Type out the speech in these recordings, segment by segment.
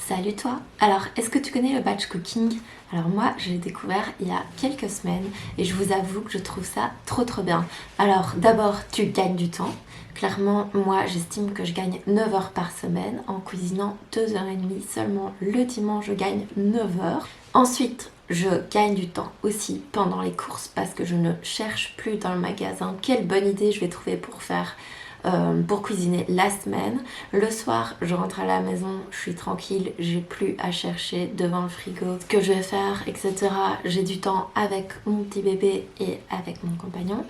Salut toi! Alors, est-ce que tu connais le batch cooking? Alors moi, je l'ai découvert il y a quelques semaines et je vous avoue que je trouve ça trop bien. Alors d'abord, tu gagnes du temps. Clairement, moi, j'estime que je gagne 9 heures par semaine en cuisinant 2h30 seulement le dimanche, je gagne 9 heures. Ensuite, je gagne du temps aussi pendant les courses parce que je ne cherche plus dans le magasin quelle bonne idée je vais trouver pour cuisiner la semaine. Le soir, je rentre à la maison, je suis tranquille, j'ai plus à chercher devant le frigo ce que je vais faire, etc. J'ai du temps avec mon petit bébé et avec mon compagnon.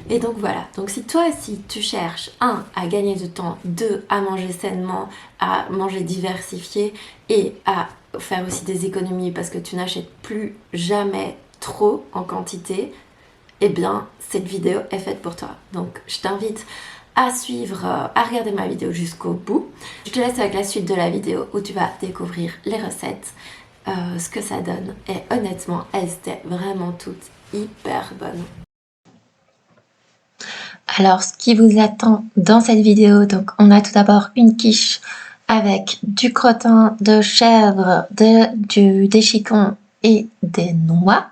Et donc voilà. Donc si toi aussi tu cherches, 1, à gagner du temps, 2, à manger sainement, à manger diversifié et à faire aussi des économies parce que tu n'achètes plus jamais trop en quantité, eh bien cette vidéo est faite pour toi. Donc je t'invite à suivre, à regarder ma vidéo jusqu'au bout. Je te laisse avec la suite de la vidéo où tu vas découvrir les recettes, ce que ça donne. Et honnêtement, elles étaient vraiment toutes hyper bonnes. Alors, ce qui vous attend dans cette vidéo, donc on a tout d'abord une quiche avec du crottin de chèvre, du déchicon et des noix,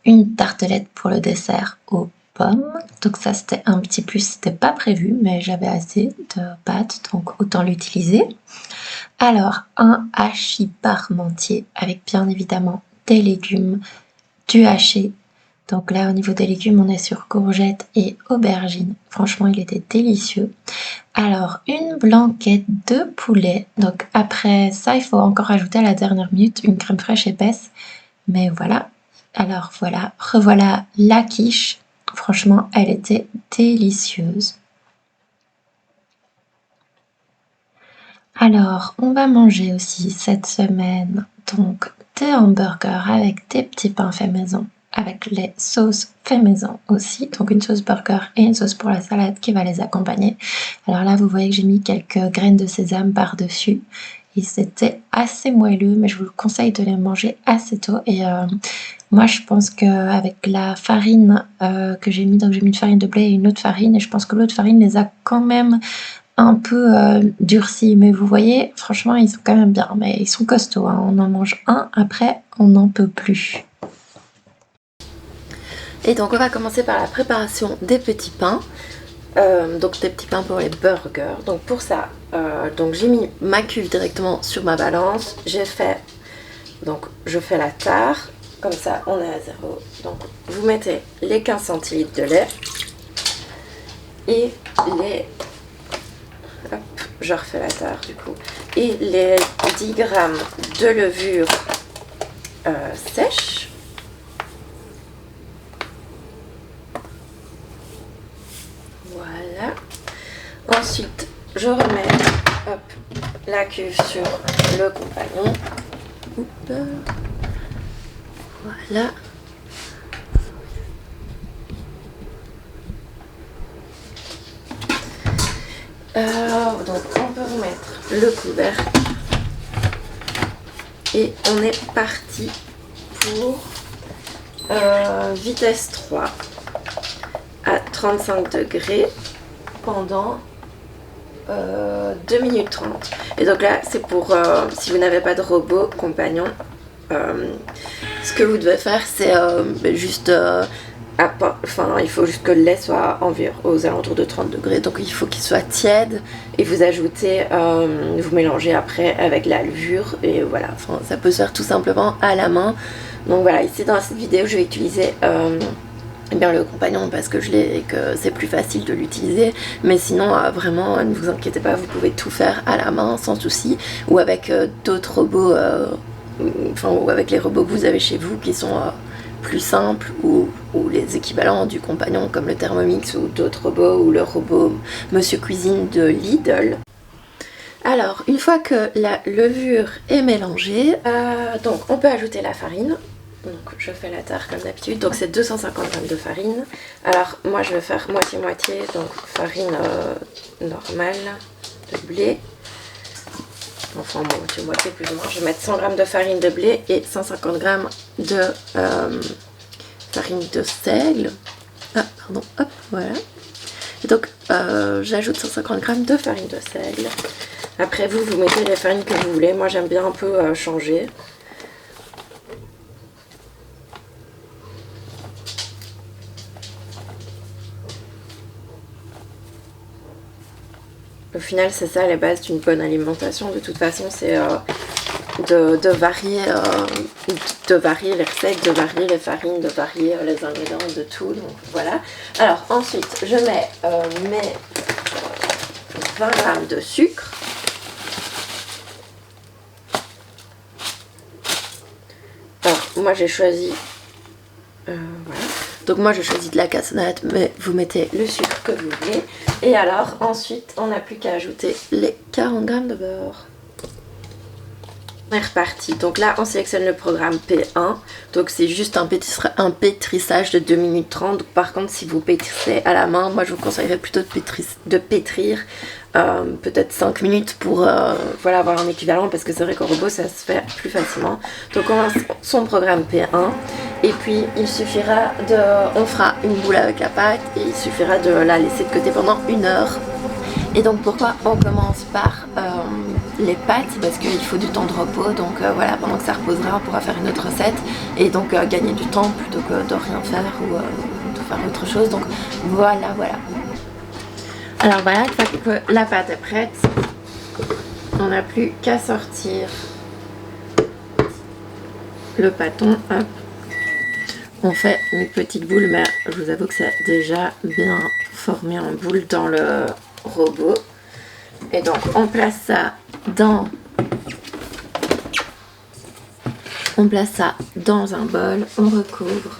une tartelette pour le dessert aux pommes. Donc ça, c'était un petit plus, c'était pas prévu, mais j'avais assez de pâtes, donc autant l'utiliser. Alors, un hachis parmentier avec bien évidemment des légumes, du haché. Donc là, au niveau des légumes, on est sur courgettes et aubergines. Franchement, il était délicieux. Alors, une blanquette de poulet. Donc après ça, il faut encore ajouter à la dernière minute une crème fraîche épaisse. Mais voilà. Alors voilà, revoilà la quiche. Franchement, elle était délicieuse. Alors, on va manger aussi cette semaine donc des hamburgers avec des petits pains faits maison, avec les sauces faits maison aussi, donc une sauce burger et une sauce pour la salade qui va les accompagner. Alors là, vous voyez que j'ai mis quelques graines de sésame par-dessus. Et c'était assez moelleux, mais je vous conseille de les manger assez tôt. Et moi, je pense qu'avec la farine que j'ai mis, donc j'ai mis une farine de blé et une autre farine, et je pense que l'autre farine les a quand même un peu durcis, mais vous voyez, franchement, ils sont quand même bien, mais ils sont costauds, hein. On en mange un, après, on n'en peut plus. Et donc on va commencer par la préparation des petits pains. Donc des petits pains pour les burgers. Donc pour ça, donc j'ai mis ma cuve directement sur ma balance. J'ai fait, donc je fais la tare, comme ça on est à 0. Donc vous mettez les 15 centilitres de lait et les, hop, je refais la tare du coup, et les 10 grammes de levure sèche. Voilà. Ensuite, je remets la cuve sur le compagnon. Voilà. Donc on peut remettre le couvercle. Et on est parti pour vitesse 3 à 35 degrés pendant 2 minutes 30. Et donc là, c'est pour si vous n'avez pas de robot compagnon, ce que vous devez faire, c'est juste il faut juste que le lait soit environ aux alentours de 30 degrés. Donc il faut qu'il soit tiède et vous ajoutez, vous mélangez après avec la levure. Et voilà, ça peut se faire tout simplement à la main. Donc voilà, ici dans cette vidéo, je vais utiliser bien le compagnon parce que je l'ai et que c'est plus facile de l'utiliser, mais sinon vraiment ne vous inquiétez pas, vous pouvez tout faire à la main sans souci, ou avec d'autres robots, ou avec les robots que vous avez chez vous qui sont plus simples, ou les équivalents du compagnon comme le Thermomix ou d'autres robots, ou le robot Monsieur Cuisine de Lidl. Alors une fois que la levure est mélangée, donc on peut ajouter la farine. Donc je fais la tare comme d'habitude, donc c'est 250 g de farine. Alors moi je vais faire moitié-moitié, donc farine normale de blé. Enfin moitié-moitié plus ou moins. Je vais mettre 100 g de farine de blé et 150 g de farine de seigle. Ah pardon, hop, voilà. Et donc j'ajoute 150 g de farine de seigle. Après vous mettez les farines que vous voulez. Moi j'aime bien un peu changer. Au final c'est ça les bases d'une bonne alimentation. De toute façon c'est de varier les recettes, de varier les farines, de varier les ingrédients, de tout. Donc voilà. Alors ensuite je mets mes 20 g de sucre. Alors moi j'ai choisi voilà. Donc moi je choisis de la cassonade, mais vous mettez le sucre que vous voulez. Et alors ensuite on n'a plus qu'à ajouter les 40 g de beurre. On est reparti. Donc là on sélectionne le programme P1. Donc c'est juste un pétrissage de 2 minutes 30. Par contre si vous pétrissez à la main, moi je vous conseillerais plutôt de pétrir peut-être 5 minutes pour voilà, avoir un équivalent, parce que c'est vrai qu'au robot ça se fait plus facilement. Donc on lance son programme P1 et puis il suffira on fera une boule avec la pâte et il suffira de la laisser de côté pendant 1 heure. Et donc pourquoi on commence par les pâtes? Parce qu'il faut du temps de repos, donc voilà, pendant que ça reposera on pourra faire une autre recette et donc gagner du temps plutôt que de rien faire ou de faire autre chose. Donc voilà. Alors voilà, une fois que la pâte est prête, on n'a plus qu'à sortir le pâton. Hop. On fait une petite boule, mais je vous avoue que c'est déjà bien formé en boule dans le robot. Et donc on place ça dans un bol, on recouvre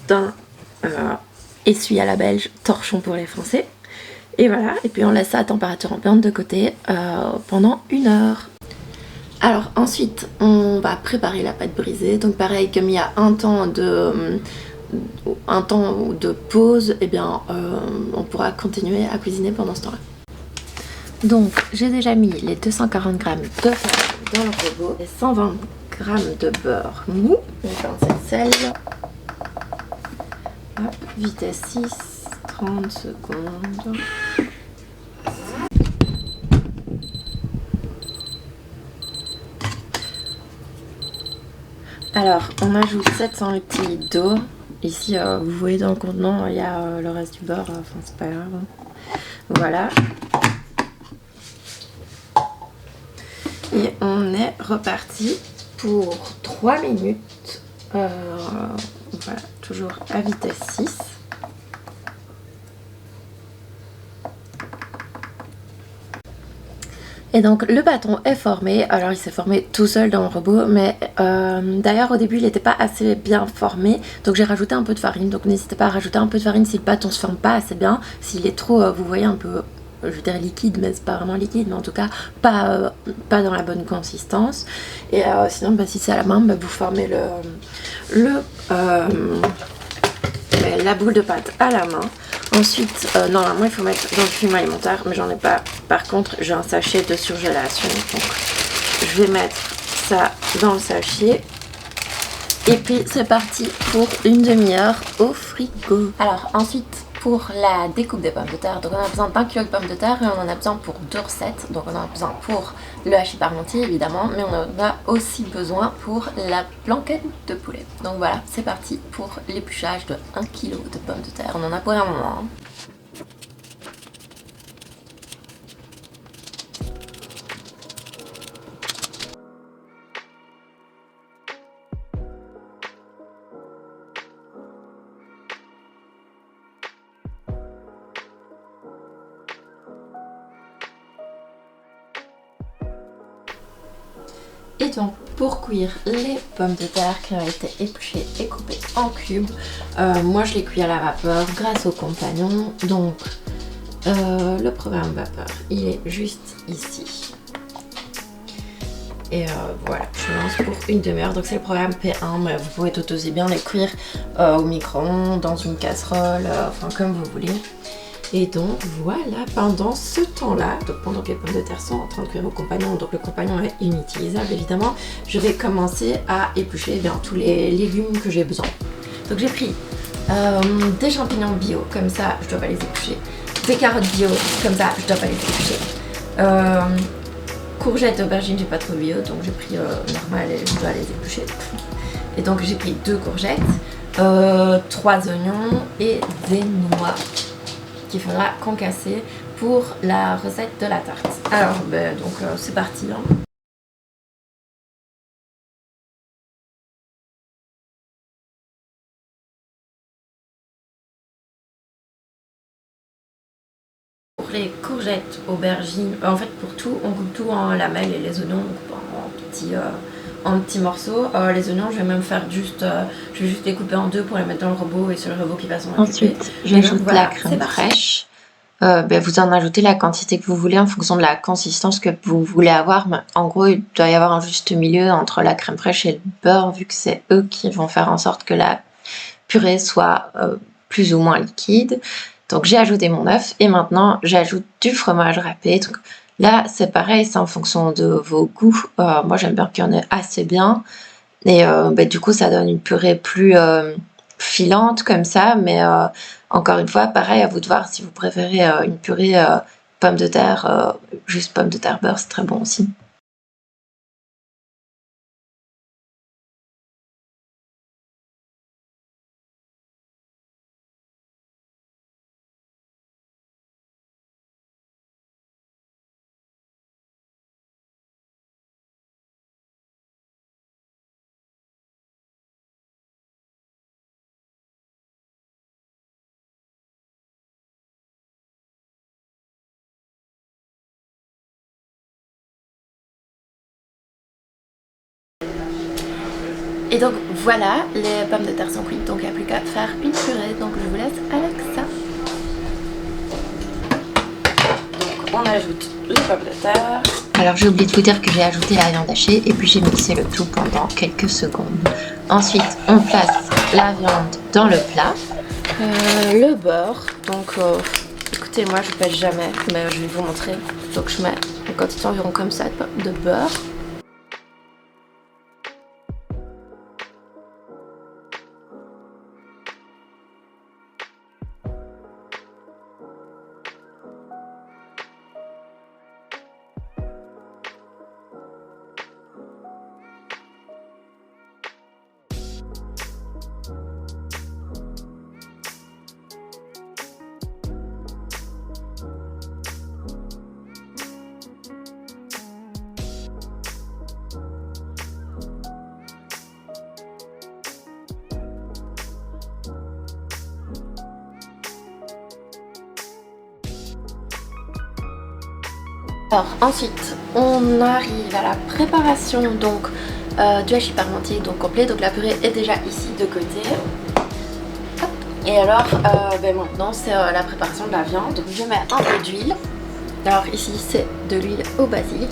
d'un essuie à la belge, torchon pour les Français. Et voilà, et puis on laisse ça à température ambiante de côté pendant 1 heure. Alors ensuite on va préparer la pâte brisée. Donc pareil, comme il y a un temps de pause, et bien on pourra continuer à cuisiner pendant ce temps-là. Donc j'ai déjà mis les 240 g de farine dans le robot, et 120 g de beurre mou, une pincée de sel. Hop, vitesse 6, 30 secondes. Alors on ajoute 700 ml d'eau. Ici vous voyez dans le contenant il y a le reste du beurre, enfin c'est pas grave. Voilà. Et on est reparti pour 3 minutes. Voilà, toujours à vitesse 6. Et donc le bâton est formé. Alors il s'est formé tout seul dans le robot, mais d'ailleurs au début il n'était pas assez bien formé, donc j'ai rajouté un peu de farine. Donc n'hésitez pas à rajouter un peu de farine si le bâton se forme pas assez bien, s'il est trop, vous voyez, un peu, je dirais liquide, mais c'est pas vraiment liquide, mais en tout cas pas dans la bonne consistance. Et sinon si c'est à la main, vous formez la boule de pâte à la main. Ensuite normalement il faut mettre dans le film alimentaire, mais j'en ai pas. Par contre j'ai un sachet de surgélation, donc je vais mettre ça dans le sachet. Et puis c'est parti pour 1 demi-heure au frigo. Alors ensuite pour la découpe des pommes de terre, donc on a besoin d'1 kg de pommes de terre et on en a besoin pour 2 recettes. Donc on en a besoin pour le hachis parmentier évidemment, mais on en a aussi besoin pour la blanquette de poulet. Donc voilà, c'est parti pour l'épluchage de 1 kg de pommes de terre. On en a pour un moment. Hein. Et donc pour cuire les pommes de terre qui ont été épluchées et coupées en cubes, moi je les cuis à la vapeur grâce au compagnon. Donc le programme vapeur il est juste ici. Et voilà, je lance pour 1 demi-heure. Donc c'est le programme P1, mais vous pouvez tout aussi bien les cuire au micro-ondes, dans une casserole, enfin comme vous voulez. Et donc voilà, pendant ce temps-là, donc pendant que les pommes de terre sont en train de cuire au compagnon, donc le compagnon est inutilisable évidemment, je vais commencer à éplucher tous les légumes que j'ai besoin. Donc j'ai pris des champignons bio, comme ça je dois pas les éplucher, des carottes bio, comme ça je dois pas les éplucher, Courgettes, aubergines, j'ai pas trop bio, donc j'ai pris normal et je dois les éplucher. Et donc j'ai pris 2 courgettes, 3 oignons et des noix qui faudra concasser pour la recette de la tarte. Alors donc c'est parti. Hein. Pour les courgettes, aubergines, en fait pour tout, on coupe tout en lamelles et les oignons on coupe en petits morceaux. Les oignons, je vais même faire juste, je vais juste les couper en 2 pour les mettre dans le robot et c'est le robot qui va s'en occuper. Ensuite, j'ajoute la crème fraîche. Vous en ajoutez la quantité que vous voulez en fonction de la consistance que vous voulez avoir. Mais en gros, il doit y avoir un juste milieu entre la crème fraîche et le beurre, vu que c'est eux qui vont faire en sorte que la purée soit plus ou moins liquide. Donc j'ai ajouté mon œuf et maintenant j'ajoute du fromage râpé. Donc, là, c'est pareil, c'est en fonction de vos goûts. Moi, j'aime bien qu'il y en ait assez bien. Et du coup, ça donne une purée plus filante comme ça. Mais encore une fois, pareil, à vous de voir si vous préférez une purée pommes de terre, juste pommes de terre beurre, c'est très bon aussi. Et donc voilà, les pommes de terre sont cuites, donc il n'y a plus qu'à faire une purée, donc je vous laisse avec ça. Donc on ajoute les pommes de terre. Alors j'ai oublié de vous dire que j'ai ajouté la viande hachée et puis j'ai mixé le tout pendant quelques secondes. Ensuite on place la viande dans le plat. Le beurre, donc écoutez moi je pèse jamais, mais je vais vous montrer. Donc je mets une quantité environ comme ça de beurre. Alors ensuite on arrive à la préparation donc du hachis parmentier donc complet, donc la purée est déjà ici de côté. Hop. Et alors maintenant c'est la préparation de la viande, donc je mets un peu d'huile. Alors ici c'est de l'huile au basilic,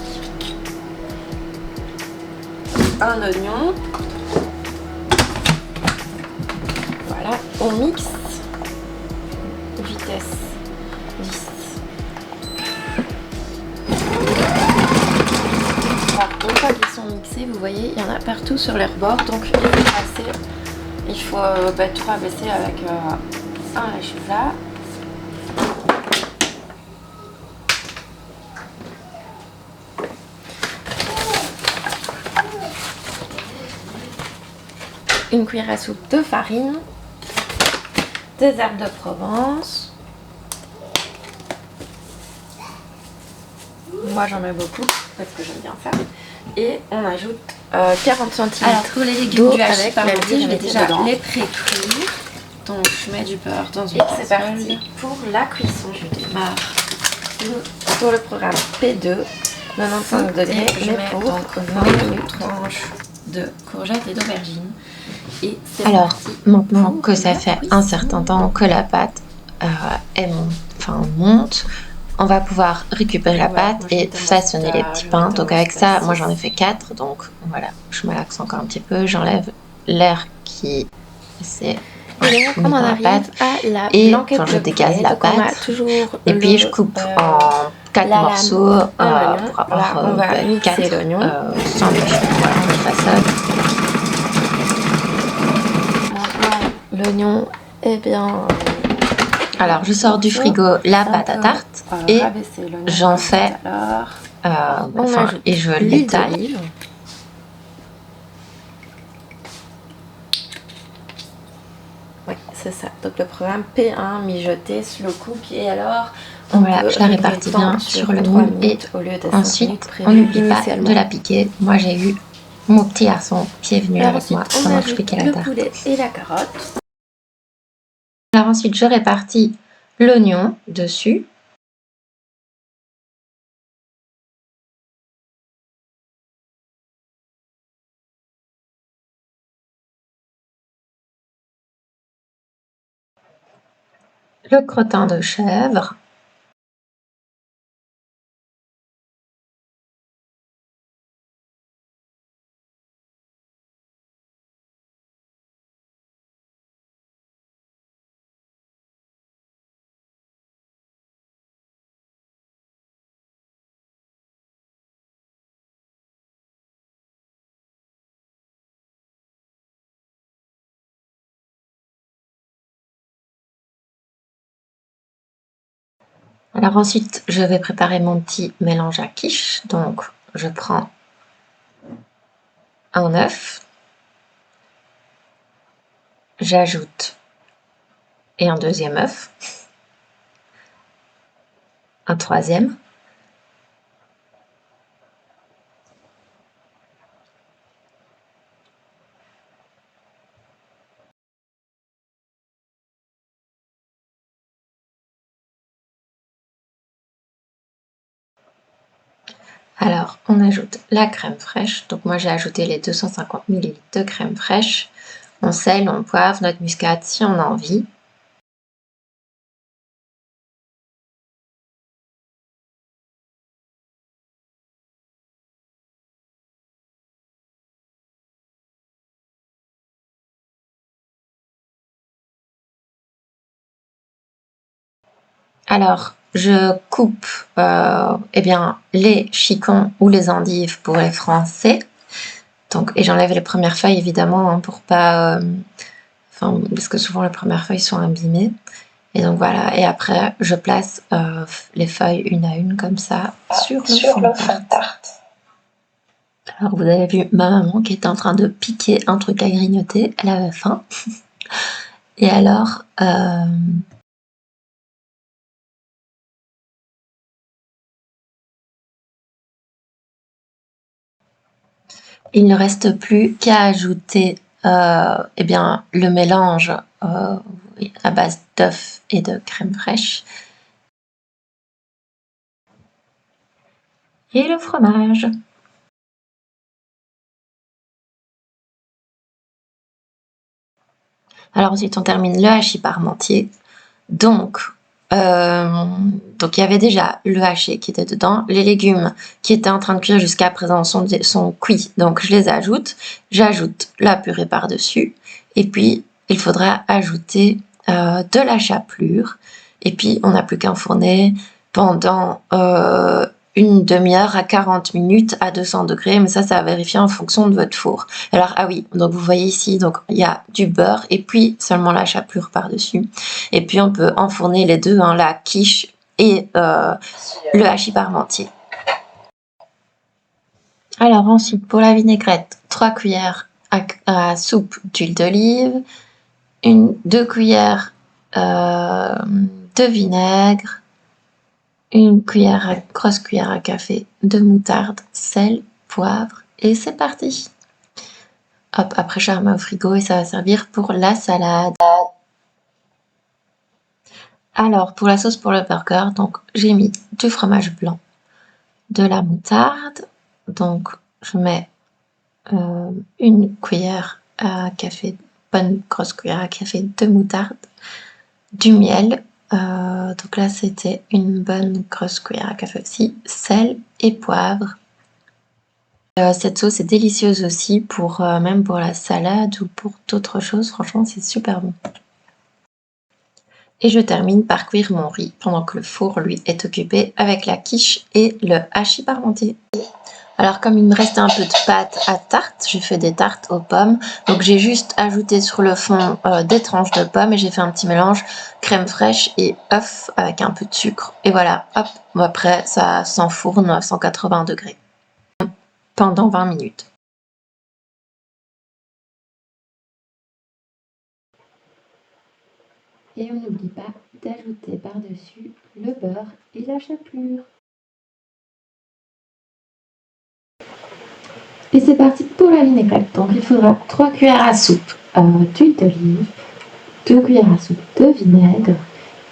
un oignon, voilà, on mixe, vitesse 10. Une fois qu'ils sont mixés, vous voyez, il y en a partout sur les rebords, donc il faut tout rabaisser avec un lèche-plat. Une cuillère à soupe de farine, des herbes de Provence. Moi j'en mets beaucoup parce que j'aime bien ça. Et on ajoute 40 cm. Alors pour les légumes du hachis parmentier, je vais déjà les pré-cuire. Donc je mets du beurre dans une casserole. C'est parti pour la cuisson. Je démarre pour le programme P2, 95 degrés, mais pour 20 minutes. Tranche de courgettes et d'aubergines. Alors maintenant que ça fait un certain temps que la pâte monte, on va pouvoir récupérer la pâte et façonner les petits pains. Donc avec ça, moi j'en ai fait 4. Donc voilà, je malaxe encore un petit peu. J'enlève l'air qui s'est mis dans la pâte. Et quand je dégaze la pâte, et puis je coupe en 4 morceaux pour avoir 4 sandwichs. Voilà, on les façonne. L'oignon est bien... Alors je sors du frigo la pâte à tarte. Et rabaisser l'oignon j'en fais, et je l'étale. Oui, c'est ça. Donc le programme P1, mijoter, slow cook. Et alors, voilà, je la répartis bien sur le moule. Et au lieu de ensuite, on n'oublie pas de la piquer. Moi, j'ai eu mon petit garçon qui est venu avec moi pendant que je piquais la tarte. Le poulet et la carotte. Alors ensuite, je répartis l'oignon dessus. Le crottin de chèvre. Alors ensuite, je vais préparer mon petit mélange à quiche. Donc, je prends un œuf, j'ajoute et un deuxième œuf, un troisième, alors on ajoute la crème fraîche. Donc moi j'ai ajouté les 250 ml de crème fraîche. On sel, on poivre, note muscade si on a envie. Alors, je coupe eh bien, les chicons ou les endives pour les Français. Donc, et j'enlève les premières feuilles évidemment hein, pour pas... parce que souvent les premières feuilles sont abîmées. Et donc voilà, et après je place les feuilles une à une comme ça sur le fond de tarte. Alors vous avez vu ma maman qui était en train de piquer un truc à grignoter, elle avait faim. Et alors... il ne reste plus qu'à ajouter eh bien, le mélange à base d'œufs et de crème fraîche. Et le fromage. Alors ensuite on termine le hachis parmentier. Donc il y avait déjà le haché qui était dedans, les légumes qui étaient en train de cuire jusqu'à présent sont cuits, donc je les ajoute. J'ajoute la purée par-dessus et puis il faudra ajouter de la chapelure et puis on n'a plus qu'à enfourner pendant une demi-heure à 40 minutes à 200 degrés, mais ça à vérifier en fonction de votre four. Alors ah oui, donc vous voyez ici, donc il y a du beurre et puis seulement la chapelure par-dessus. Et puis on peut enfourner les deux, hein, la quiche et le hachis parmentier. Alors ensuite pour la vinaigrette, 3 cuillères à soupe d'huile d'olive, 2 cuillères de vinaigre, une grosse cuillère à café de moutarde, sel, poivre et c'est parti. Hop, après je remets au frigo et ça va servir pour la salade. Alors pour la sauce pour le burger, donc j'ai mis du fromage blanc, de la moutarde, donc je mets une cuillère à café, bonne grosse cuillère à café de moutarde, du miel, donc là c'était une bonne grosse cuillère à café aussi, sel et poivre. Cette sauce est délicieuse aussi pour même pour la salade ou pour d'autres choses, franchement c'est super bon. Et je termine par cuire mon riz pendant que le four lui est occupé avec la quiche et le hachis parmentier. Alors comme il me restait un peu de pâte à tarte, j'ai fait des tartes aux pommes. Donc j'ai juste ajouté sur le fond des tranches de pommes et j'ai fait un petit mélange crème fraîche et œuf avec un peu de sucre. Et voilà, hop, après ça s'enfourne à 180 degrés pendant 20 minutes. Et on n'oublie pas d'ajouter par-dessus le beurre et la chapelure. Et c'est parti pour la vinaigrette. Donc il faudra 3 cuillères à soupe d'huile d'olive, 2 cuillères à soupe de vinaigre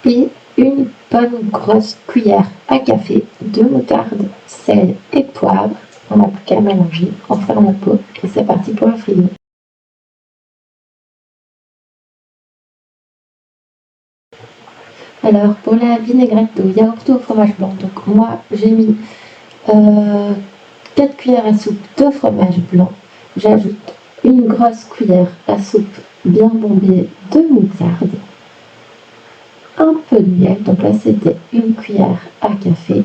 et une bonne grosse cuillère à café de moutarde, sel et poivre. On n'a plus qu'à mélanger, on ferme la pot et c'est parti pour le frigo. Alors pour la vinaigrette de yaourt au fromage blanc, donc moi j'ai mis 4 cuillères à soupe de fromage blanc. J'ajoute une grosse cuillère à soupe bien bombée de moutarde, un peu de miel, donc là c'était une cuillère à café,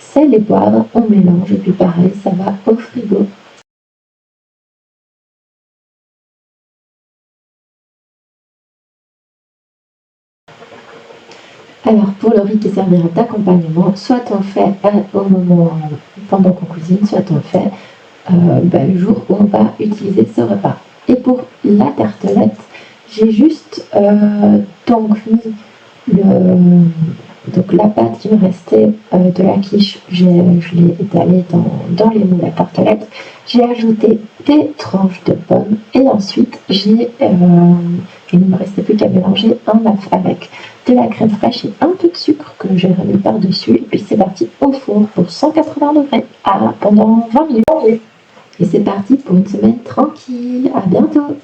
sel et poivre, on mélange et puis pareil, ça va au frigo. Alors pour le riz qui servira d'accompagnement, soit on le fait au moment pendant qu'on cuisine, soit on le fait le jour où on va utiliser ce repas. Et pour la tartelette, j'ai juste donc mis donc la pâte qui me restait de la quiche, je l'ai étalée dans les moules à tartelette. J'ai ajouté des tranches de pommes et ensuite il ne me restait plus qu'à mélanger un œuf avec de la crème fraîche et un peu de sucre que j'ai remis par-dessus. Et puis c'est parti au four pour 180 degrés pendant 20 minutes. Et c'est parti pour une semaine tranquille. À bientôt!